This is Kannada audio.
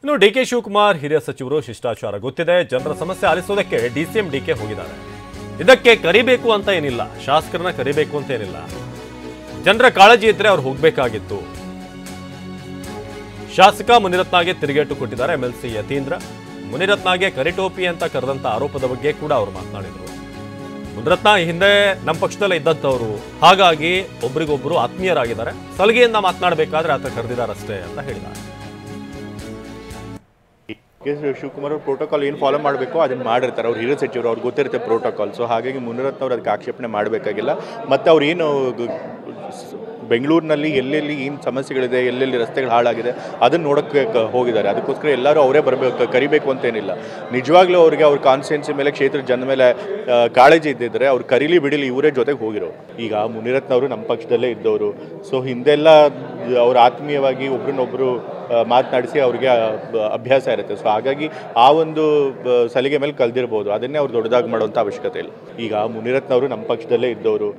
ಇನ್ನು ಡಿಕೆ ಶಿವಕುಮಾರ್ ಹಿರಿಯ ಸಚಿವರು ಶಿಷ್ಟಾಚಾರ ಗೊತ್ತಿದೆ, ಜನರ ಸಮಸ್ಯೆ ಆಲಿಸೋದಕ್ಕೆ ಡಿಸಿಎಂ ಡಿಕೆ ಹೋಗಿದ್ದಾರೆ. ಇದಕ್ಕೆ ಕರಿಬೇಕು ಅಂತ ಏನಿಲ್ಲ, ಶಾಸಕರನ್ನ ಕರಿಬೇಕು ಅಂತ ಏನಿಲ್ಲ, ಜನರ ಕಾಳಜಿ ಇದ್ರೆ ಅವ್ರು ಹೋಗ್ಬೇಕಾಗಿತ್ತು. ಶಾಸಕ ಮುನಿರತ್ನಗೆ ತಿರುಗೇಟು ಕೊಟ್ಟಿದ್ದಾರೆ ಎಂಎಲ್ಸಿ ಯತೀಂದ್ರ. ಮುನಿರತ್ನಗೆ ಕರಿಟೋಪಿ ಅಂತ ಕರೆದಂತ ಆರೋಪದ ಬಗ್ಗೆ ಕೂಡ ಅವರು ಮಾತನಾಡಿದರು. ಮುನಿರತ್ನ ಹಿಂದೆ ನಮ್ಮ ಪಕ್ಷದಲ್ಲೇ ಇದ್ದಂಥವ್ರು, ಹಾಗಾಗಿ ಒಬ್ರಿಗೊಬ್ರು ಆತ್ಮೀಯರಾಗಿದ್ದಾರೆ, ಸಲಿಗೆಯಿಂದ ಮಾತನಾಡಬೇಕಾದ್ರೆ ಆತ ಕರೆದಿದ್ದಾರಷ್ಟೇ ಅಂತ ಹೇಳಿದ್ದಾರೆ. ಶಿವಕುಮಾರ್ ಅವರು ಪ್ರೋಟೋಕಾಲ್ ಏನು ಫಾಲೋ ಮಾಡಬೇಕು ಅದನ್ನು ಮಾಡಿರ್ತಾರೆ. ಅವ್ರು ಹಿರಿಯ ಸಚಿವರು, ಅವ್ರಿಗೆ ಗೊತ್ತಿರುತ್ತೆ ಪ್ರೋಟೋಕಾಲ್. ಸೊ ಹಾಗಾಗಿ ಮುನಿರತ್ನ ಅವ್ರು ಅದಕ್ಕೆ ಆಕ್ಷೇಪಣೆ ಮಾಡಬೇಕಾಗಿಲ್ಲ. ಮತ್ತು ಅವ್ರು ಏನು ಬೆಂಗಳೂರಿನಲ್ಲಿ ಎಲ್ಲೆಲ್ಲಿ ಏನು ಸಮಸ್ಯೆಗಳಿದೆ, ಎಲ್ಲೆಲ್ಲಿ ರಸ್ತೆಗಳು ಹಾಳಾಗಿದೆ ಅದನ್ನು ನೋಡೋಕ್ಕೆ ಹೋಗಿದ್ದಾರೆ. ಅದಕ್ಕೋಸ್ಕರ ಎಲ್ಲರೂ ಅವರೇ ಬರಬೇಕು, ಕರಿಬೇಕು ಅಂತೇನಿಲ್ಲ. ನಿಜವಾಗ್ಲೂ ಅವ್ರಿಗೆ ಅವ್ರ ಕಾನ್ಸ್ಟಿಟ್ಯೂನ್ಸಿ ಮೇಲೆ, ಕ್ಷೇತ್ರದ ಜನ ಮೇಲೆ ಕಾಳಜಿ ಇದ್ದಿದ್ರೆ ಅವ್ರು ಕರೀಲಿ ಬಿಡಿಲಿ ಇವರೇ ಜೊತೆಗೆ ಹೋಗಿರೋರು. ಈಗ ಮುನಿರತ್ನ ಅವರು ನಮ್ಮ ಪಕ್ಷದಲ್ಲೇ ಇದ್ದವರು. ಸೊ ಹಿಂದೆಲ್ಲ ಅವ್ರು ಆತ್ಮೀಯವಾಗಿ ಒಬ್ರನ್ನೊಬ್ಬರು ಮಾತನಾಡಿಸಿ ಅವ್ರಿಗೆ ಅಭ್ಯಾಸ ಇರುತ್ತೆ. ಸೊ ಹಾಗಾಗಿ ಆ ಒಂದು ಸಲಿಗೆ ಮೇಲೆ ಕಲ್ದಿರ್ಬೋದು. ಅದನ್ನೇ ಅವ್ರು ದೊಡ್ಡದಾಗಿ ಮಾಡುವಂಥ ಅವಶ್ಯಕತೆ ಇಲ್ಲ. ಈಗ ಮುನಿರತ್ನ ಅವರು ನಮ್ಮ ಪಕ್ಷದಲ್ಲೇ ಇದ್ದವರು.